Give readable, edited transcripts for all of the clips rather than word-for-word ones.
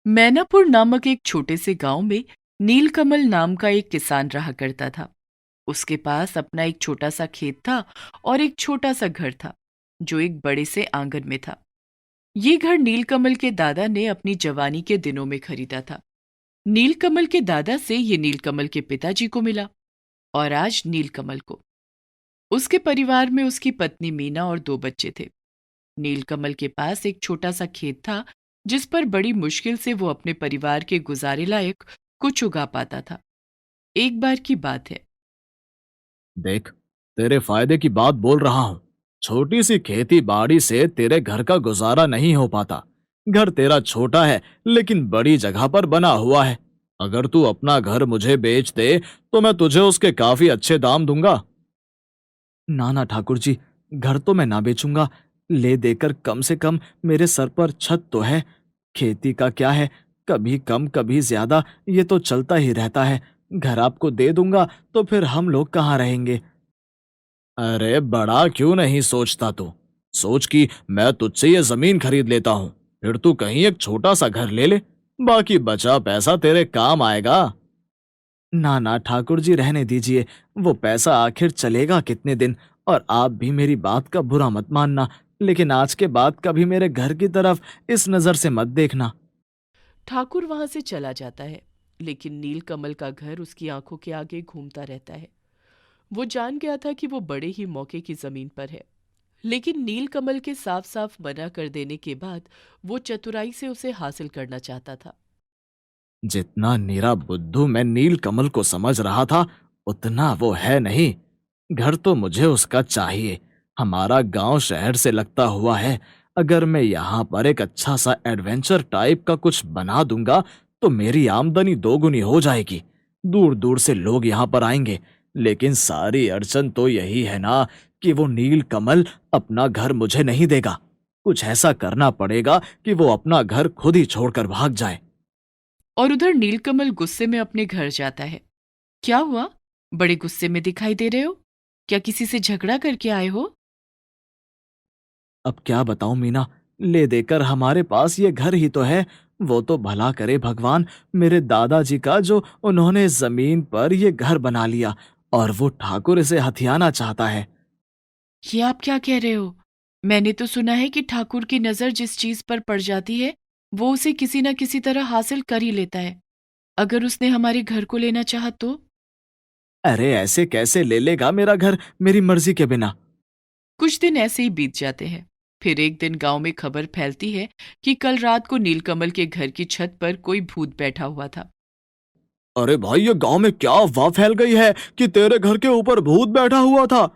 मैनापुर नामक एक छोटे से गांव में नीलकमल नाम का एक किसान रहा करता था। उसके पास अपना एक छोटा सा खेत था और एक छोटा सा घर था जो एक बड़े से आंगन में था। ये घर नीलकमल के दादा ने अपनी जवानी के दिनों में खरीदा था। नीलकमल के दादा से ये नीलकमल के पिताजी को मिला और आज नीलकमल को। उसके परिवार में उसकी पत्नी मीना और दो बच्चे थे। नीलकमल के पास एक छोटा सा खेत था जिस पर बड़ी मुश्किल से वो अपने परिवार के गुजारे लायक कुछ उगा पाता था। एक बार की बात है। देख, तेरे फायदे की बात बोल रहा हूँ। छोटी सी खेती बाड़ी से तेरे घर का गुजारा नहीं हो पाता। घर तेरा छोटा है लेकिन बड़ी जगह पर बना हुआ है। अगर तू अपना घर मुझे बेच दे तो मैं तुझे उसके काफी अच्छे दाम दूंगा। ना ना ठाकुर जी, घर तो मैं ना बेचूंगा। ले देकर कम से कम मेरे सर पर छत तो है। खेती का क्या है, कभी कम कभी ज्यादा, ये तो चलता ही रहता है। घर आपको दे दूंगा तो फिर हम लोग कहाँ रहेंगे। अरे बड़ा क्यों नहीं सोचता तू? सोच कि मैं तुझसे ये जमीन खरीद लेता हूँ, फिर तू कहीं एक छोटा सा घर ले ले। बाकी बचा पैसा तेरे काम आएगा। ना ना ठाकुर जी, रहने दीजिए। वो पैसा आखिर चलेगा कितने दिन। और आप भी मेरी बात का बुरा मत मानना, लेकिन आज के बाद कभी मेरे घर की तरफ इस नजर से मत देखना। ठाकुर वहां से चला जाता है, लेकिन नीलकमल का घर उसकी आंखों के आगे घूमता रहता है। वो जान गया था कि वो बड़े ही मौके की जमीन पर है, लेकिन नीलकमल के साफ साफ मना कर देने के बाद वो चतुराई से उसे हासिल करना चाहता था। जितना नीरा बुद्धू मैं नील कमल को समझ रहा था, उतना वो है नहीं। घर तो मुझे उसका चाहिए। हमारा गांव शहर से लगता हुआ है। अगर मैं यहाँ पर एक अच्छा सा एडवेंचर टाइप का कुछ बना दूंगा तो मेरी आमदनी दोगुनी हो जाएगी। दूर दूर से लोग यहाँ पर आएंगे। लेकिन सारी अड़चन तो यही है ना कि वो नील कमल अपना घर मुझे नहीं देगा। कुछ ऐसा करना पड़ेगा कि वो अपना घर खुद ही छोड़कर भाग जाए। और उधर नीलकमल गुस्से में अपने घर जाता है। क्या हुआ? बड़े गुस्से में दिखाई दे रहे हो? क्या किसी से झगड़ा करके आए हो? अब क्या बताऊं मीना, ले देकर हमारे पास ये घर ही तो है। वो तो भला करे भगवान मेरे दादाजी का, जो उन्होंने जमीन पर ये घर बना लिया, और वो ठाकुर इसे हथियाना चाहता है। ये आप क्या कह रहे हो? मैंने तो सुना है कि ठाकुर की नजर जिस चीज पर पड़ जाती है वो उसे किसी न किसी तरह हासिल कर ही लेता है। अगर उसने हमारे घर को लेना चाहा तो? अरे ऐसे कैसे ले लेगा मेरा घर मेरी मर्जी के बिना? कुछ दिन ऐसे ही बीत जाते हैं। फिर एक दिन गांव में खबर फैलती है कि कल रात को नीलकमल के घर की छत पर कोई भूत बैठा हुआ था। अरे भाई, ये गांव में क्या अफवाह फैल गई है कि तेरे घर के ऊपर भूत बैठा हुआ था।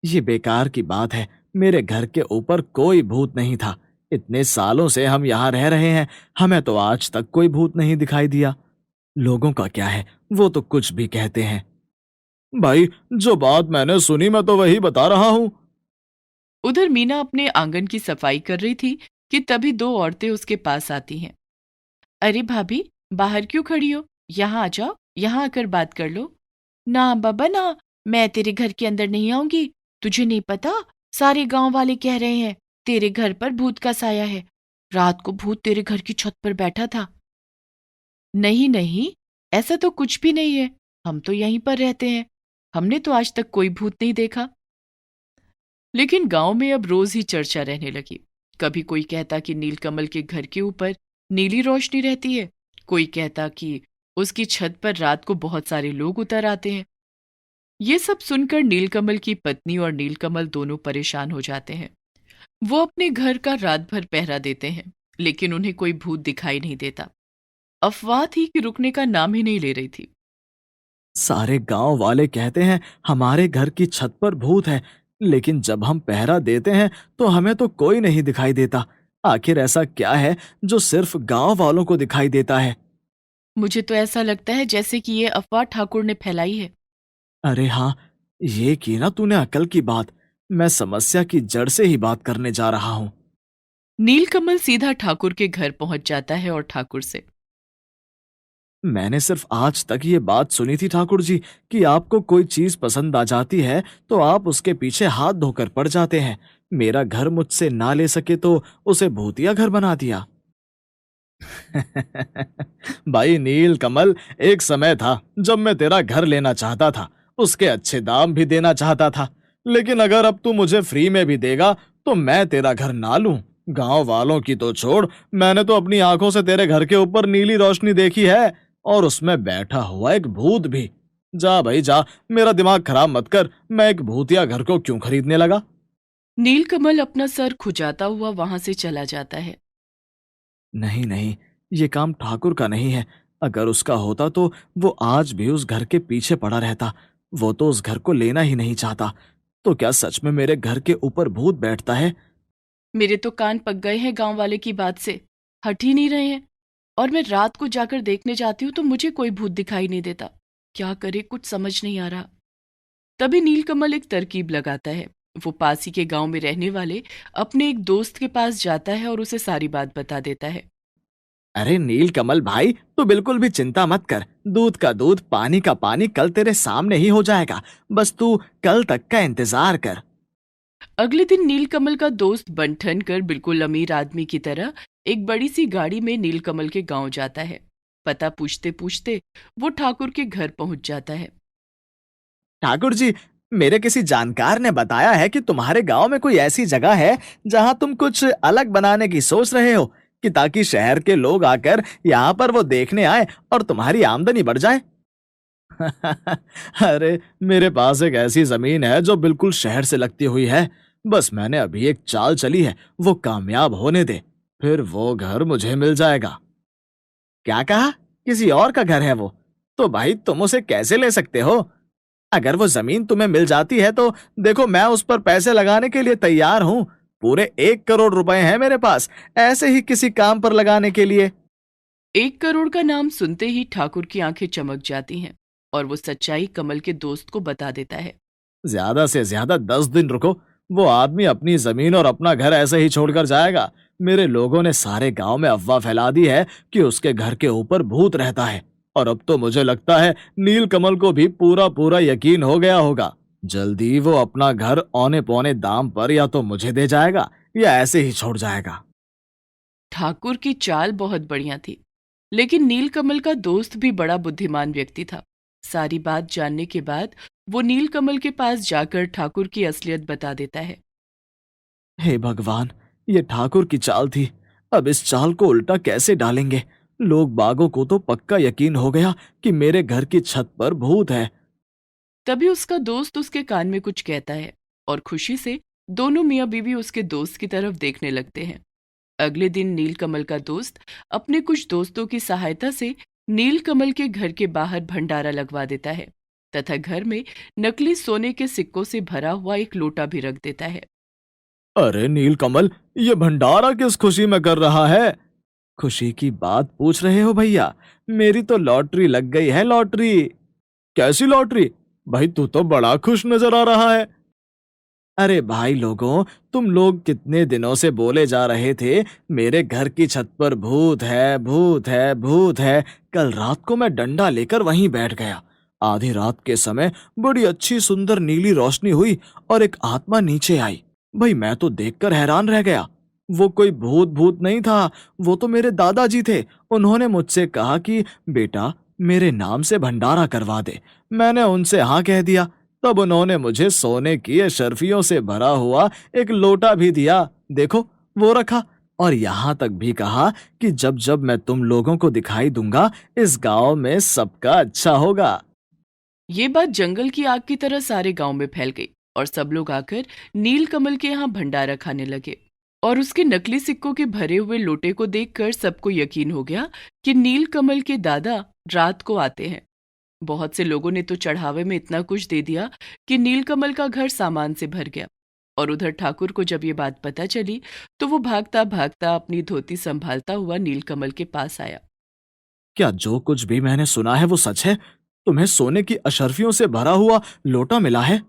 ये बेकार की बात है। मेरे घर के ऊपर कोई भूत नहीं था। इतने सालों से हम यहाँ रह रहे हैं, हमें तो आज तक कोई भूत नहीं दिखाई दिया। लोगों का क्या है, वो तो कुछ भी कहते हैं। भाई, जो बात मैंने सुनी मैं तो वही बता रहा हूँ। उधर मीना अपने आंगन की सफाई कर रही थी कि तभी दो औरतें उसके पास आती हैं। अरे भाभी, बाहर क्यों खड़ी हो? यहाँ आ जाओ, यहाँ आकर बात कर लो। ना बाबा ना, मैं तेरे घर के अंदर नहीं आऊंगी। तुझे नहीं पता, सारे गांव वाले कह रहे हैं तेरे घर पर भूत का साया है। रात को भूत तेरे घर की छत पर बैठा था। नहीं नहीं, ऐसा तो कुछ भी नहीं है। हम तो यहीं पर रहते हैं। हमने तो आज तक कोई भूत नहीं देखा। लेकिन गांव में अब रोज ही चर्चा रहने लगी। कभी कोई कहता कि नीलकमल के घर के ऊपर नीली रोशनी रहती है, कोई कहता कि उसकी छत पर रात को बहुत सारे लोग उतर आते हैं। ये सब सुनकर नीलकमल की पत्नी और नीलकमल दोनों परेशान हो जाते हैं। वो अपने घर का रात भर पहरा देते हैं, लेकिन उन्हें कोई भूत दिखाई नहीं देता। अफवाह थी कि रुकने का नाम ही नहीं ले रही थी। सारे गांव वाले कहते हैं हमारे घर की छत पर भूत है, लेकिन जब हम पहरा देते हैं तो हमें तो कोई नहीं दिखाई देता। आखिर ऐसा क्या है जो सिर्फ गांव वालों को दिखाई देता है? मुझे तो ऐसा लगता है जैसे कि ये अफवाह ठाकुर ने फैलाई है। अरे हाँ, ये की ना तूने अकल की बात। मैं समस्या की जड़ से ही बात करने जा रहा हूँ। नीलकमल सीधा ठाकुर के घर पहुंच जाता है और ठाकुर से। मैंने सिर्फ आज तक ये बात सुनी थी ठाकुर जी, कि आपको कोई चीज पसंद आ जाती है तो आप उसके पीछे हाथ धोकर पड़ जाते हैं। मेरा घर मुझसे ना ले सके तो उसे भूतिया घर बना दिया। भाई नील कमल, एक समय था जब मैं तेरा घर लेना चाहता था, उसके अच्छे दाम भी देना चाहता था। लेकिन अगर अब तू मुझे फ्री में भी देगा तो मैं तेरा घर ना लूं। गांव वालों की तो छोड़, मैंने तो अपनी आंखों से तेरे घर के ऊपर नीली रोशनी देखी है, और उसमें बैठा हुआ एक भूत भी। जा भाई जा, मेरा दिमाग खराब मत कर। मैं एक भूतिया घर को क्यों खरीदने लगा? नीलकमल अपना सर खुजाता हुआ वहां से चला जाता है। नहीं नहीं, ये काम ठाकुर का नहीं है। अगर उसका होता तो वो आज भी उस घर के पीछे पड़ा रहता। वो तो उस घर को लेना ही नहीं चाहता। तो क्या सच में मेरे घर के ऊपर भूत बैठता है? मेरे तो कान पक गए हैं गांव वाले की बात से, हट ही नहीं रहे हैं। और मैं रात को जाकर देखने जाती हूँ तो मुझे कोई भूत दिखाई नहीं देता। क्या करे, कुछ समझ नहीं आ रहा। तभी नीलकमल एक तरकीब लगाता है। वो पास ही के गांव में रहने वाले अपने एक दोस्त के पास जाता है और उसे सारी बात बता देता है। अरे नील कमल भाई, तू बिल्कुल भी चिंता मत कर। दूध का दूध, पानी का पानी कल तेरे सामने ही हो जाएगा। बस तू कल तक का इंतजार कर। अगले दिन नीलकमल का दोस्त बंठन कर बिल्कुल अमीर आदमी की तरह एक बड़ी सी गाड़ी में नीलकमल के गांव जाता है। पता पूछते पूछते वो ठाकुर के घर पहुंच जाता है। ठाकुर जी, मेरे किसी जानकार ने बताया है कि तुम्हारे गांव में कोई ऐसी जगह है जहां तुम कुछ अलग बनाने की सोच रहे हो, कि ताकि शहर के लोग आकर यहाँ पर वो देखने आए और तुम्हारी आमदनी बढ़ जाए। अरे, मेरे पास एक ऐसी जमीन है जो बिल्कुल शहर से लगती हुई है। बस मैंने अभी एक चाल चली है, वो कामयाब होने दे, फिर वो घर मुझे मिल जाएगा। क्या कहा? किसी और का घर है वो? तो भाई तुम उसे कैसे ले सकते हो? अगर वो जमीन तुम्हें मिल जाती है तो देखो, मैं उस पर पैसे लगाने के लिए तैयार हूं। पूरे 1 करोड़ रुपए हैं मेरे पास, ऐसे ही किसी काम पर लगाने के लिए। 1 करोड़ का नाम सुनते ही ठाकुर की आंखें चमक जाती हैं और वो सच्चाई कमल के दोस्त को बता देता है। ज्यादा से ज्यादा 10 दिन रुको, वो आदमी अपनी जमीन और अपना घर ऐसे ही छोड़कर जाएगा। मेरे लोगों ने सारे गांव में अफवाह फैला दी है कि उसके घर के ऊपर भूत रहता है, और अब तो मुझे लगता है नील कमल को भी पूरा पूरा यकीन हो गया होगा। जल्दी वो अपना घर औने पौने दाम पर या तो मुझे दे जाएगा या ऐसे ही छोड़ जाएगा। ठाकुर की चाल बहुत बढ़िया थी, लेकिन नीलकमल का दोस्त भी बड़ा बुद्धिमान व्यक्ति था। सारी बात जानने के बाद वो नीलकमल के पास जाकर ठाकुर की असलियत बता देता है। हे भगवान, ये ठाकुर की चाल थी। अब इस चाल को उल्टा कैसे डालेंगे? लोग बागों को तो पक्का यकीन हो गया कि मेरे घर की छत पर भूत है। तभी उसका दोस्त उसके कान में कुछ कहता है और खुशी से दोनों मियाँ बीवी उसके दोस्त की तरफ देखने लगते हैं। अगले दिन नीलकमल का दोस्त अपने कुछ दोस्तों की सहायता से नीलकमल के घर के बाहर भंडारा लगवा देता है तथा घर में नकली सोने के सिक्कों से भरा हुआ एक लोटा भी रख देता है। अरे नील कमल, ये भंडारा किस खुशी में कर रहा है? खुशी की बात पूछ रहे हो भैया? मेरी तो लॉटरी लग गई है, लॉटरी। कैसी लॉटरी? भाई तू तो बड़ा खुश नजर आ रहा है। अरे भाई लोगों, तुम लोग कितने दिनों से बोले जा रहे थे मेरे घर की छत पर भूत है, भूत है, भूत है। कल रात को मैं डंडा लेकर वहीं बैठ गया। आधी रात के समय बड़ी अच्छी सुंदर नीली रोशनी हुई और एक आत्मा नीचे आई। भाई मैं तो देखकर हैरान रह गया। वो कोई भूत भूत नहीं था, वो तो मेरे दादाजी थे। उन्होंने मुझसे कहा कि बेटा, मेरे नाम से भंडारा करवा दे। मैंने उनसे हाँ कह दिया। तब उन्होंने मुझे सोने की अशर्फियों से भरा हुआ एक लोटा भी दिया। देखो, वो रखा। और यहाँ तक भी कहा कि जब जब मैं तुम लोगों को दिखाई दूंगा, इस गांव में सबका अच्छा होगा। ये बात जंगल की आग की तरह सारे गांव में फैल गई और सब लोग आकर नीलकमल के यहाँ भंडारा खाने लगे। और उसके नकली सिक्कों के भरे हुए लोटे को देखकर सबको यकीन हो गया कि नीलकमल के दादा रात को आते हैं। बहुत से लोगों ने तो चढ़ावे में इतना कुछ दे दिया कि नीलकमल का घर सामान से भर गया। और उधर ठाकुर को जब ये बात पता चली तो वो भागता भागता अपनी धोती संभालता हुआ नीलकमल के पास आया। क्या जो कुछ भी मैंने सुना है वो सच है? तुम्हें सोने की अशर्फियों से भरा हुआ लोटा मिला है?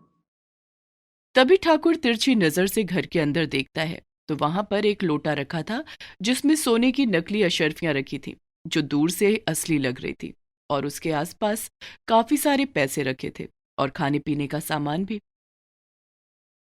तभी ठाकुर तिरछी नजर से घर के अंदर देखता है तो वहां पर एक लोटा रखा था जिसमें सोने की नकली अशर्फियां रखी थी, जो दूर से असली लग रही थी। और उसके आसपास काफी सारे पैसे रखे थे और खाने पीने का सामान भी।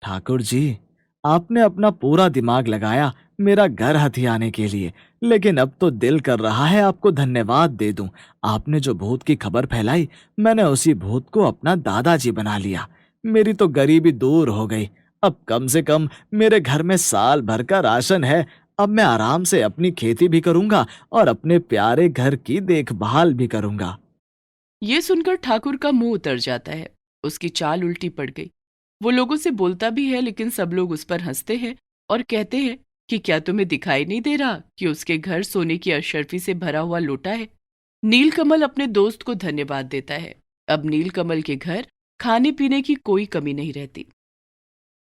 ठाकुर जी, आपने अपना पूरा दिमाग लगाया मेरा घर हथियाने के लिए, लेकिन अब तो दिल कर रहा है आपको धन्यवाद दे दूं। आपने जो भूत की खबर फैलाई, मैंने उसी भूत को अपना दादाजी बना लिया। मेरी तो गरीबी दूर हो गई। अब कम से कम मेरे घर में साल भर का राशन है। अब मैं आराम से अपनी खेती भी करूंगा और अपने प्यारे घर की देखभाल भी करूंगा। ये सुनकर ठाकुर का मुंह उतर जाता है। उसकी चाल उल्टी पड़ गई। वो लोगों से बोलता भी है, लेकिन सब लोग उस पर हंसते हैं और कहते हैं कि क्या तुम्हें दिखाई नहीं दे रहा कि उसके घर सोने की अशर्फी से भरा हुआ लोटा है। नीलकमल अपने दोस्त को धन्यवाद देता है। अब नीलकमल के घर खाने पीने की कोई कमी नहीं रहती।